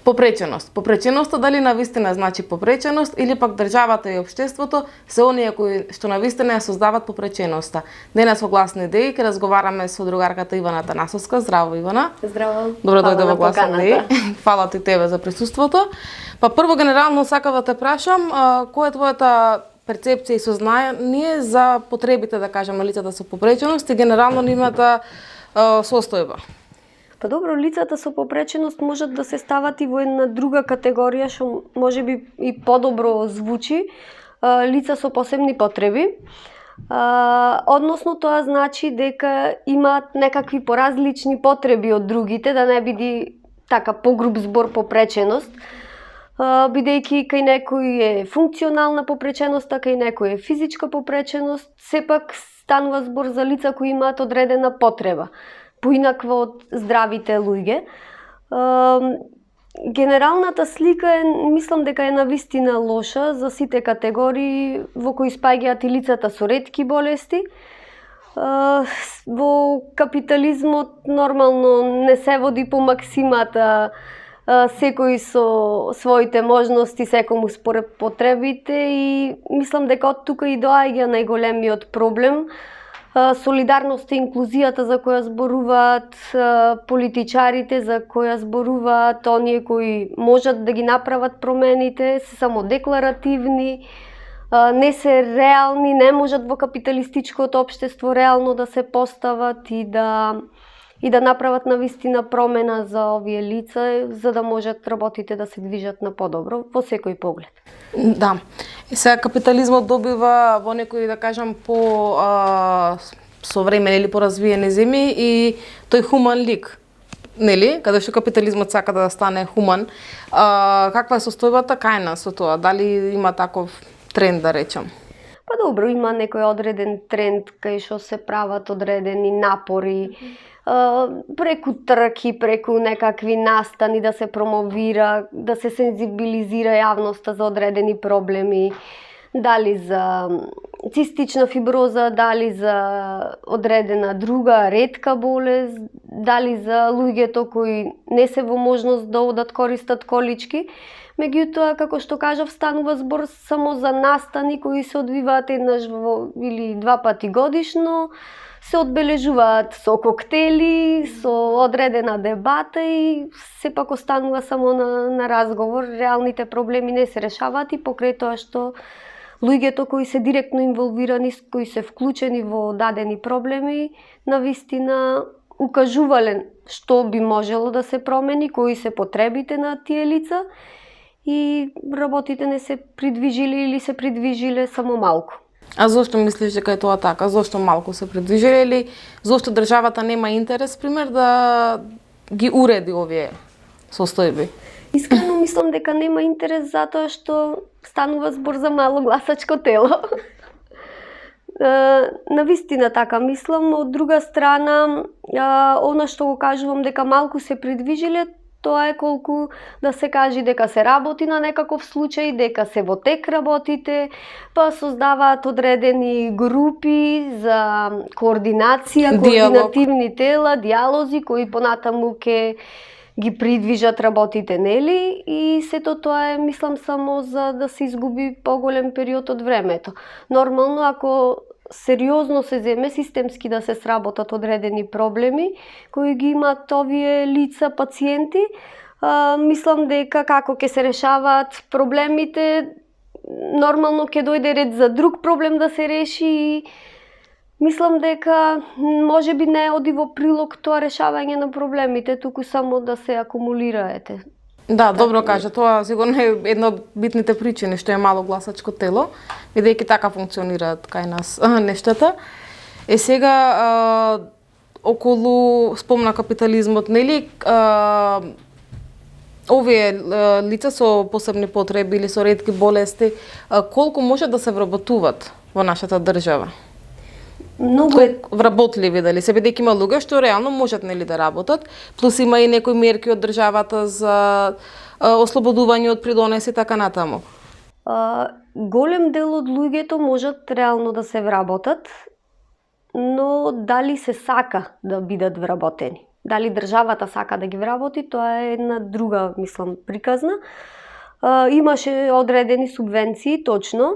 Попреченост. Попреченоста дали навистина значи попреченост или пак државата и општеството се оние кои што навистина ја создаваат попреченоста. Денес во Гласни идеи ќе разговараме со другарката Ивана Танасовска. Здраво, Ивана. Здраво. Добро дојде во Гласни идеи. Фала ти тебе за присуството. Па прво генерално сакам да те прашам, која е твојата перцепција и сознание за потребите, да кажем, на лицата со попреченост и генерално нивната состојба? Па добро, лицата со попреченост можат да се стават и во една друга категорија што можеби и подобро звучи, лица со посебни потреби. Односно тоа значи дека имаат некакви поразлични потреби од другите, да не биде така погруб збор попреченост, бидејќи кај некој е функционална попреченост, а кај некој е физичка попреченост, сепак станува збор за лица кои имаат одредена потреба, поинаква од здравите луѓе. Генералната слика мислам дека е навистина лоша за сите категории во кои спаѓаат и лицата со ретки болести. Во капитализмот нормално не се води по максимата секој со своите можности, секому според потребите, и мислам дека од тука и доаѓа најголемиот проблем. Солидарноста и инклузијата за која зборуваат политичарите, за која зборуваат оние кои можат да ги направат промените, се само декларативни, не се реални, не можат во капиталистичкото општество реално да се постават и да направат навистина промена за овие лица, за да можат работите да се движат на подобро во секој поглед. Да. И сега капитализмот добива во некои, да кажам, по современи или поразвиени земји и тој хуман лик, нели? Каде што капитализмот сака да стане хуман. Каква е состојбата кај нас со тоа? Дали има таков тренд, да речам? Па добро, има некој одреден тренд кај што се прават одредени напори, преку трки, преку некакви настани да се промовира, да се сензибилизира јавноста за одредени проблеми, дали за цистична фиброза, дали за одредена друга ретка болест, дали за луѓето кои не се во можност да одат користат колички. Меѓутоа, како што кажав, станува збор само за настани кои се одвиваат еднаш или два пати годишно, се одбележуваат со коктели, со одредена дебата и сепак останува само на разговор. Реалните проблеми не се решаваат и покрај тоа што луѓето кои се директно инволвирани, кои се вклучени во дадени проблеми, навистина укажувале што би можело да се промени, кои се потребите на тие лица, и работите не се придвижили или се придвижиле само малку. А зошто мислиш дека е тоа така? Зошто малку се придвижиле или зошто државата нема интерес, пример, да ги уреди овие состојби? Искрено мислам дека нема интерес затоа што станува збор за мало гласачко тело. Навистина така мислам. Од друга страна, она што го кажувам дека малку се придвижиле, тоа е колку да се каже дека се работи на некаков случај, дека се во тек работите, па создаваат одредени групи за координација, координативни тела, диалози кои понатаму ќе ги придвижат работите, нели? И сето тоа е, мислам, само за да се изгуби поголем период од времето. Нормално, ако сериозно се земе системски да се сработат одредени проблеми кои ги имаат овие лица, пациенти, мислам дека како ќе се решаваат проблемите, нормално ќе дојде ред за друг проблем да се реши и мислам дека можеби не оди во прилог тоа решавање на проблемите, туку само да се акумулираете. Да, добро кажа, тоа сигурно е една од битните причини што е мало гласачко тело, бидејќи така функционираат кај нас нештата. Сега околу спомна капитализмот, нели, овие лица со посебни потреби или со ретки болести, колку може да се вработуваат во нашата држава? Многу е вработливи, дали се, бидејќи има луѓе што реално можат, нели, да работат, плюс има и некои мерки од државата за ослободување од придонеси и така натаму. Голем дел од луѓето можат реално да се вработат, но дали се сака да бидат вработени? дали државата сака да ги вработи, тоа е една друга, мислам, приказна. Имаше одредени субвенции, точно.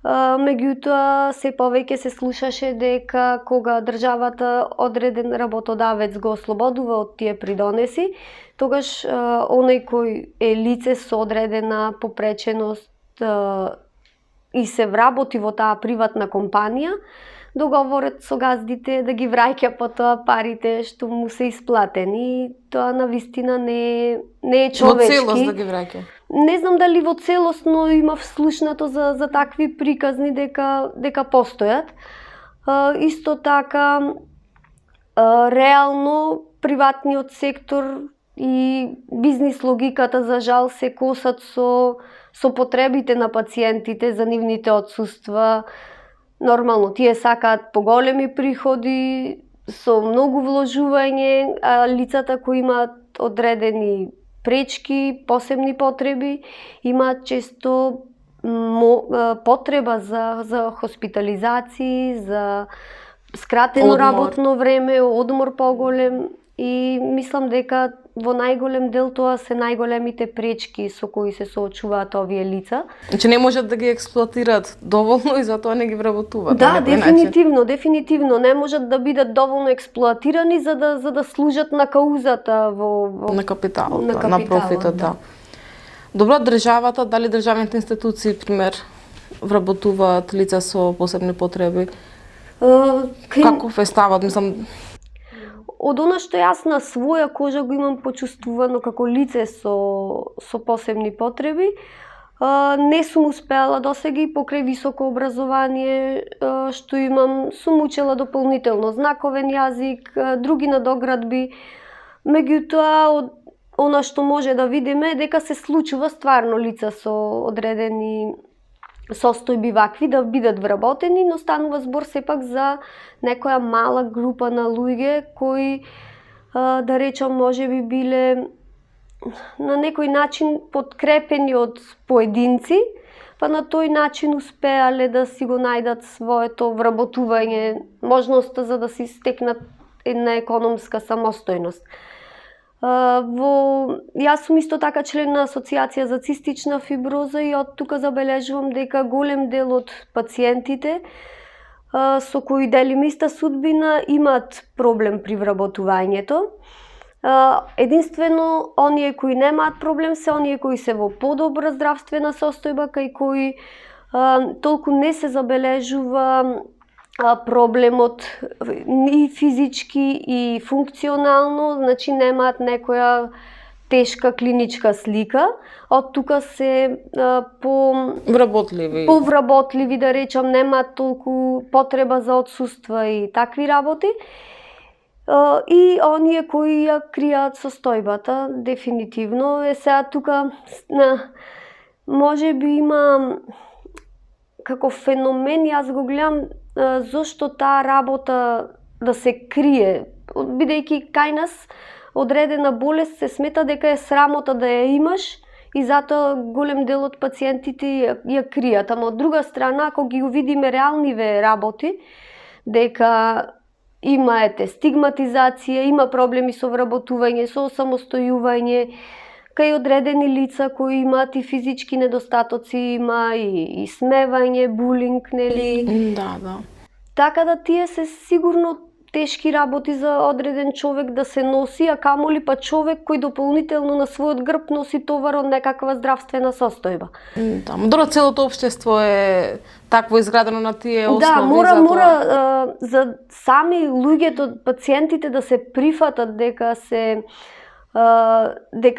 Меѓутоа, се повеќе се слушаше дека кога државата одреден работодавец го ослободува од тие придонеси, тогаш оној кој е лице со одредена попреченост и се вработи во таа приватна компанија, договорот со газдите да ги враќа потоа парите што му се исплатени. Тоа навистина не е човечки. Во целост да ги враќа. Не знам дали во целост, но имав слушнато за такви приказни дека постојат. Исто така, реално приватниот сектор и бизнис логиката за жал се косат со потребите на пациентите за нивните отсуства. Нормално, тие сакаат поголеми приходи, со многу вложување, а лицата кои имаат одредени пречки, посебни потреби, имаат често потреба за хоспитализации, за скратено работно време, одмор поголем, и мислам дека во најголем дел тоа се најголемите пречки со кои се соочуваат овие лица. Значи не можат да ги експлоатираат доволно и затоа не ги вработуваат. Да, дефинитивно не можат да бидат доволно експлоатирани за да служат на каузата на капиталот, на профитот, да. Добро, државата, дали државните институции, пример, вработуваат лица со посебни потреби? Каков е ставот, мислам? Од она што јас на своја кожа го имам почувствувано како лице со посебни потреби, не сум успеала досега и покрај високо образование што имам, сум учела дополнително знаковен јазик, други надоградби. Меѓутоа, она што може да видиме е дека се случува стварно лица со одредени состојби вакви да бидат вработени, но станува збор сепак за некоја мала група на луѓе кои, да речам, може би биле на некој начин подкрепени од поединци, па на тој начин успеале да си го најдат своето вработување, можноста за да си стекнат една економска самостојност. Јас сум исто така член на Асоциација за цистична фиброза и од тука забележувам дека голем дел од пациентите со кои делим иста судбина имаат проблем при вработувањето. Единствено, оние кои немаат проблем се оние кои се во подобра здравствена состојба, кај кои толку не се забележува проблемот и физички и функционално, значи немаат некоја тешка клиничка слика. Од тука се повработливи, да речам, немаат толку потреба за отсуства и такви работи. И оние кои ја кријаат состојбата, дефинитивно. Сега тука може би има како феномен, јас го гледам зошто таа работа да се крие, бидејќи кај нас одредена болест се смета дека е срамота да ја имаш и затоа голем дел од пациентите ја кријат. Ама од друга страна, ако ги увидиме реалниве работи, дека има стигматизација, има проблеми со вработување, со самостојување, кај одредени лица кои имаат и физички недостатоци, има и смевање, булинг, нели? Да. Така да тие се сигурно тешки работи за одреден човек да се носи, а камоли па човек кој дополнително на својот грб носи товар од некаква здравствена состојба. Да, модро целото општество е такво изградено на тие основи. Да, мора за сами луѓето, пациентите да се прифатат дека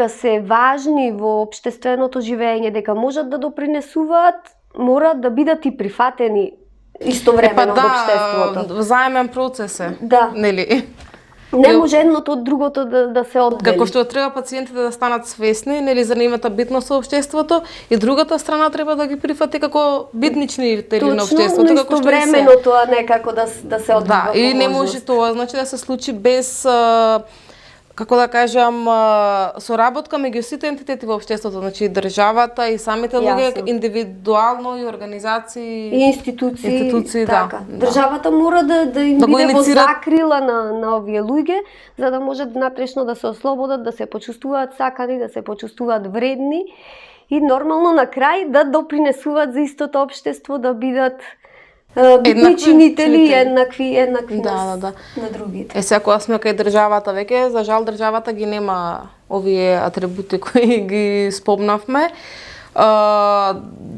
се важни во општественото живење, дека можат да допринесуваат, мора да бидат и прифатени истовремено во општеството. Взаемен процес е. Да. Нели? Не може едното од другото да се оддели. Како што треба пациентите да станат свесни, нели, за нивната битност со општеството, и другата страна треба да ги прифати како битничните на општеството, како што истовремено тоа некако да се одвива. Да, и не може тоа, значи да се случи без како да кажам, соработка меѓу сите ентитети во општеството, значи и државата и самите луѓе Јасно. индивидуално и организации И институции, да. Државата мора да им Да го биде во иницира- закрила на овие луѓе, за да можат внатрешно да се ослободат, да се почувствуваат сакани, да се почувствуваат вредни и нормално на крај да допринесуваат за истото општество, да бидат битни чинители и еднакви на другите. Сега кога сме кај државата веќе, за жал државата ги нема овие атрибути кои ги спомнавме.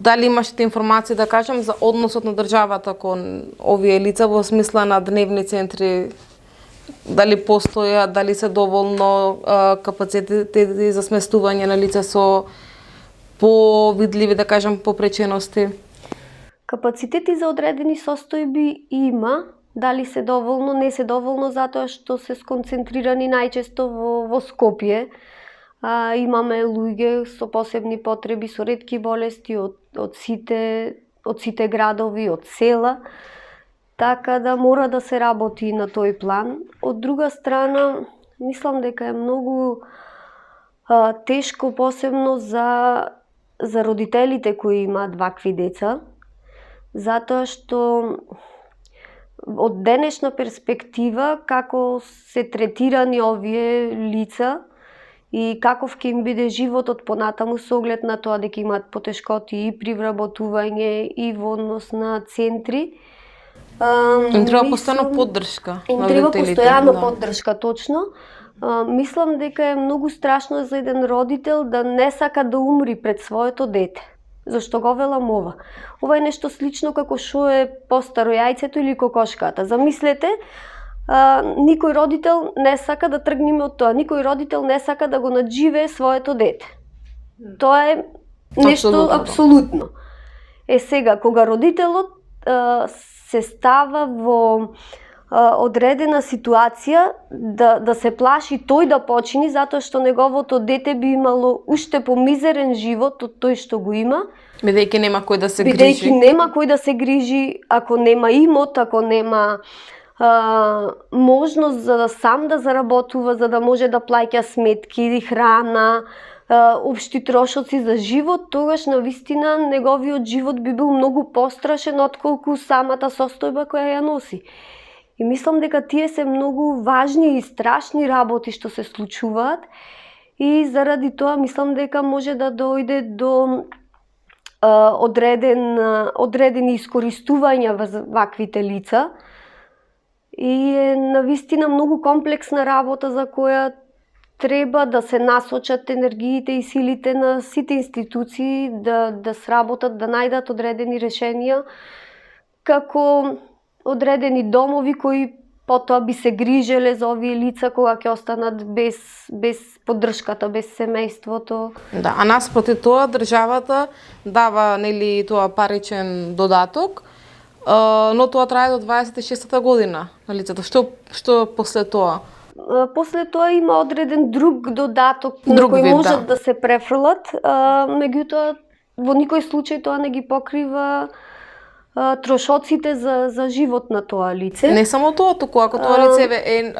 Дали имате информации да кажем за односот на државата кон овие лица во смисла на дневни центри, дали постојат, дали се доволно капацитети за сместување на лица со повидливи, да кажем, попречености? Капацитети за одредени состојби има, дали се доволно, не се доволно, затоа што се сконцентрирани најчесто во Скопје. Имаме луѓе со посебни потреби, со ретки болести од сите градови, од села, така да мора да се работи на тој план. Од друга страна, мислам дека е многу тешко, посебно за родителите кои имаат вакви деца, затоа што од денешна перспектива како се третирани овие лица и каков ќе им биде животот понатаму со оглед на тоа дека имаат потешкоти и при вработување и во однос на центри. Им треба постојано поддршка. Им треба постојано поддршка, точно. Мислам дека е многу страшно за еден родител да не сака да умри пред своето дете. Зашто го велам ова? Ова е нешто слично како што е постаро јајцето или кокошката. Замислете, никој родител не сака да тргнеме од тоа. Никој родител не сака да го надживее своето дете. Тоа е нешто апсолутно. Сега, кога родителот се става во одредена ситуација да се плаши тој да почини затоа што неговото дете би имало уште помизерен живот од тој што го има, бидејќи нема кој да се грижи. Бидејќи нема кој да се грижи, ако нема имот, ако нема можност за да сам да заработува, за да може да плаќа сметки, храна, општи трошоци за живот, тогаш навистина неговиот живот би бил многу пострашен отколку самата состојба која ја носи. И мислам дека тие се многу важни и страшни работи што се случуваат и заради тоа мислам дека може да дојде до одредени искористувања во ваквите лица и е навистина многу комплексна работа за која треба да се насочат енергиите и силите на сите институции да сработат, да најдат одредени решенија, како одредени домови кои потоа би се грижеле за овие лица кога ќе останат без поддршката, без семејството. Да, а наспроти тоа државата дава нели тоа паричен додаток, но тоа трае до 26-та година на лицето. Што после тоа? После тоа има одреден друг додаток на кој можат да се префрлат, меѓутоа во никој случај тоа не ги покрива трошоците за живот на тоа лице. Не само тоа, туку ако тоа лице е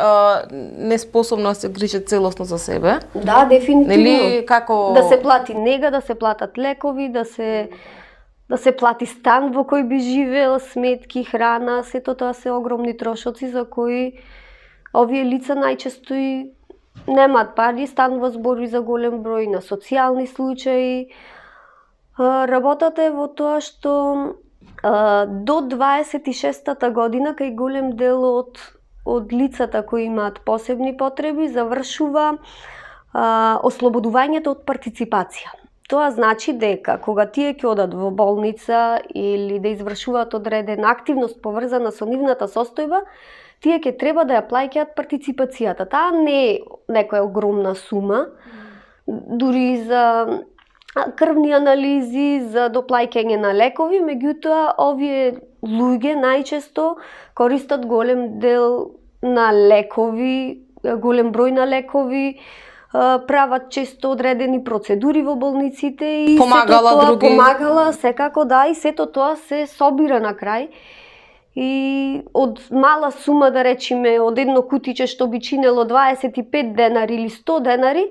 неспособно да се грижи целосно за себе. Да, дефинитивно. Нели како да се плати нега, да се платат лекови, да се плати стан во кој би живеел, сметки, храна, сето тоа се огромни трошоци за кои овие лица најчесто и немаат пари, станува збори за голем број на социјални случаи. Работата е во тоа што до 26-та година кај голем дел од лицата кои имаат посебни потреби завршува ослободувањето од партиципација. Тоа значи дека кога тие ќе одат во болница или да извршуваат одредена активност поврзана со нивната состојба, тие ќе треба да ја плаќаат партиципацијата. Таа не е некоја огромна сума, дури за крвни анализи, за доплаќање на лекови, меѓутоа овие луѓе најчесто користат голем дел на лекови, голем број на лекови, прават често одредени процедури во болниците и помагала сето тоа други. Помагала, секако да, и сето тоа се собира на крај. И од мала сума, да речеме, од едно кутиче што би чинело 25 денари или 100 денари,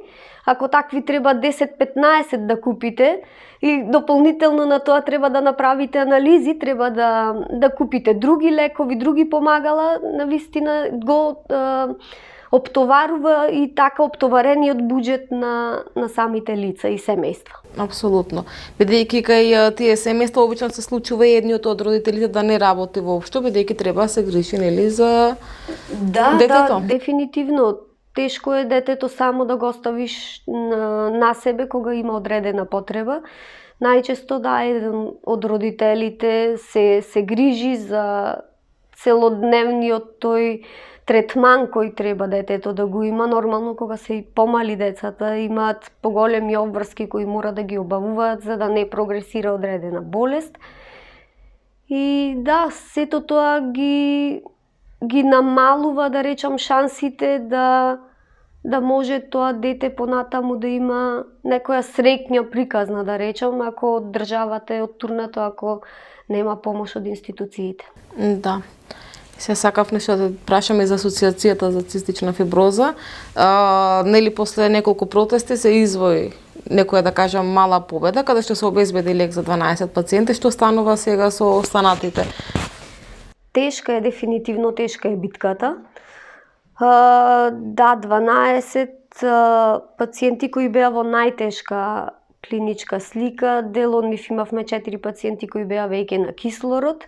ако такви треба 10-15 да купите, и дополнително на тоа треба да направите анализи, треба да купите други лекови, други помагала, навистина го оптоварува и така оптоварениот буџет на самите лица и семејства. Апсолутно. Бидејќи кај тие семејства обично се случува и едниот од родителите да не работи воопшто, бидејќи треба да се грижи, нели, за детето. Да, дефинитивно. Тешко е детето само да го оставиш на себе кога има одредена потреба. Најчесто еден од родителите се грижи за целодневниот тој третман кој треба детето да го има. Нормално кога се и помали децата, имаат поголеми обврски кои мора да ги обавуваат за да не прогресира одредена болест. И да, сето тоа ги намалува, да речам, шансите да може тоа дете понатаму да има некоја среќна приказна, да речам, ако државата е оттурнато, ако нема помош од институциите. Да. Се сакав нешто да прашаме за Асоциацијата за цистична фиброза. Нели после неколку протести се извои некоја, да кажам, мала победа, каде што се обезбеди лек за 12 пациенти. Што станува сега со останатите? Тешка е, дефинитивно тешка е битката. Да, 12 пациенти кои беа во најтешка клиничка слика, дел од нив имавме 4 пациенти кои беа веќе на кислород.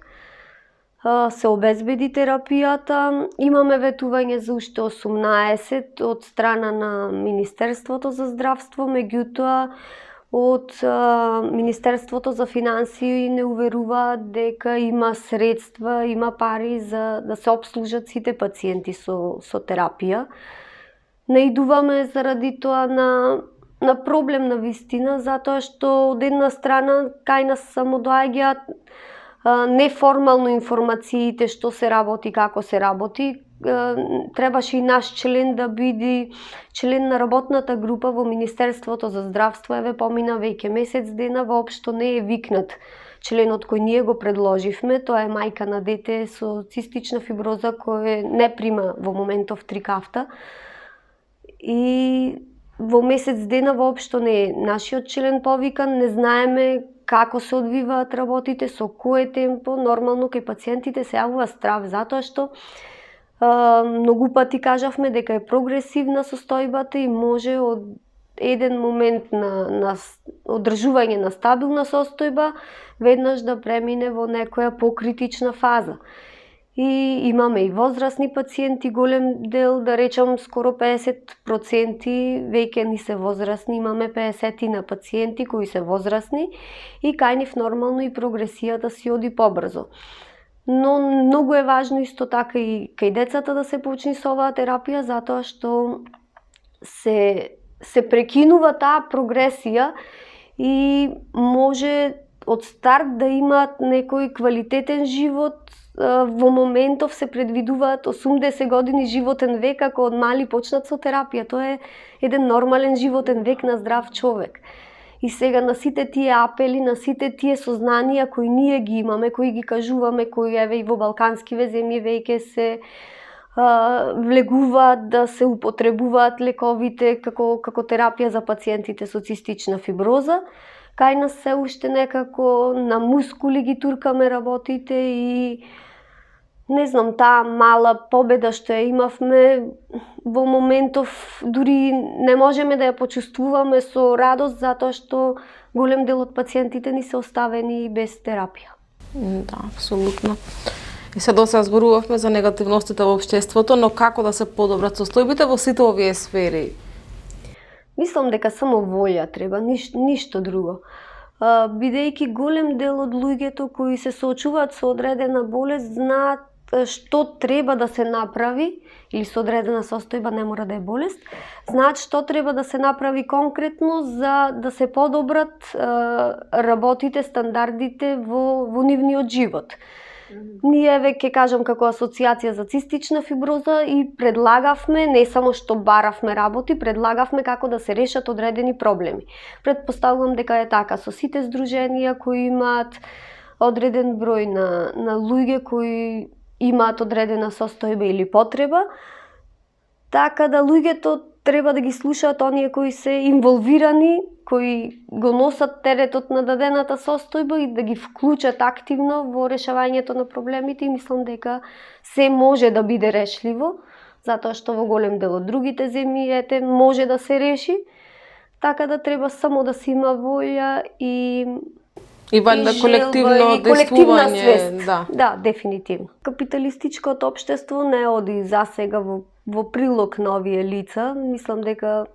Се обезбеди терапијата. Имаме ветување за уште 18 од страна на Министерството за здравство, меѓутоа од Министерството за финансии не уверуваат дека има средства, има пари за да се обслужат сите пациенти со терапија. Наидуваме заради тоа на проблем на вистина, затоа што од една страна кај нас само доаѓаат неформално информациите што се работи, како се работи. Требаше и наш член да биде член на работната група во Министерството за здравство. Еве, помина веќе месец дена, воопшто не е викнат членот кој ние го предложивме. Тоа е мајка на дете со цистична фиброза кој не прима во моментов 3 кафта. И во месец дена воопшто не е нашиот член повикан, не знаеме како се одвиваат работите, со кое темпо. Нормално кај пациентите се јавува страв, затоа што многу пати кажавме дека е прогресивна состојбата и може од еден момент на одржување на стабилна состојба веднаш да премине во некоја покритична фаза. И имаме и возрастни пациенти, голем дел, да речам скоро 50% веќе ни се возрастни, имаме 50 на пациенти кои се возрастни и кај нив нормално и прогресијата си оди побрзо. Но многу е важно исто така и кај децата да се почне со оваа терапија, затоа што се прекинува таа прогресија и може од старт да имаат некој квалитетен живот. Во моментов се предвидуваат 80 години животен век ако од мали почнат со терапија. Тоа е еден нормален животен век на здрав човек. И сега на сите тие апели, на сите тие сознанија кои ние ги имаме, кои ги кажуваме, кои еве и во балканскиве земји веќе се влегуваат да се употребуваат лековите како терапија за пациентите со цистична фиброза. Кај нас се уште некако на мускули ги туркаме работите и не знам, таа мала победа што ја имавме во моментов дури не можеме да ја почувствуваме со радост затоа што голем дел од пациентите ни се оставени без терапија. Да, апсолутно. И сега се зборувавме за негативностите во општеството, но како да се подобрат состојбите во сите овие сфери? Мислам дека само волја треба, ништо друго. Бидејќи голем дел од луѓето кои се соочуваат со одредена болест знаат што треба да се направи, или со одредена состојба, не мора да е болест, знаат што треба да се направи конкретно за да се подобрат работите, стандардите во нивниот живот. Ние веќе кажам како Асоциација за цистична фиброза и предлагавме, не само што баравме работи, предлагавме како да се решат одредени проблеми. Предпоставувам дека е така со сите здруженија кои имаат одреден број на луѓе кои имаат одредена состојба или потреба, така да луѓето треба да ги слушаат оние кои се инволвирани, кои го носат теретот на дадената состојба и да ги вклучат активно во решавањето на проблемите, и мислам дека се може да биде решливо, затоа што во голем дел од другите земји може да се реши, така да треба само да се има волја и валјда колективно и колективна действување, свест. да. Да, дефинитивно. Капиталистичкото општество не оди засега во прилог на овие лица. Мислам дека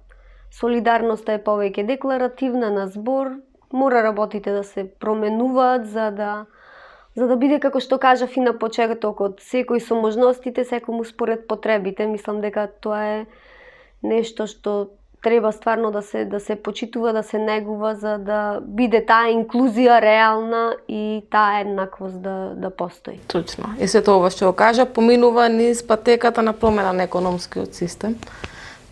солидарноста е повеќе декларативна на збор. Мора работите да се променуваат за да биде, како што кажав и на почетокот, секој со можностите, секому според потребите. Мислам дека тоа е нешто што треба стварно да се почитува, да се негува, за да биде таа инклузија реална и таа еднаквост да постои. Точно. И сето ова што го кажа поминува низ патеката на промена на економскиот систем.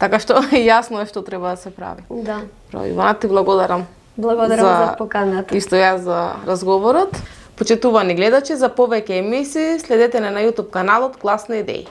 Така што јасно е што треба да се прави. Да. Ивана, ти благодарам. Благодарам за поканата. Исто јас за разговорот. Почитувани гледачи, за повеќе емисии следете на YouTube каналот Глас на идеи.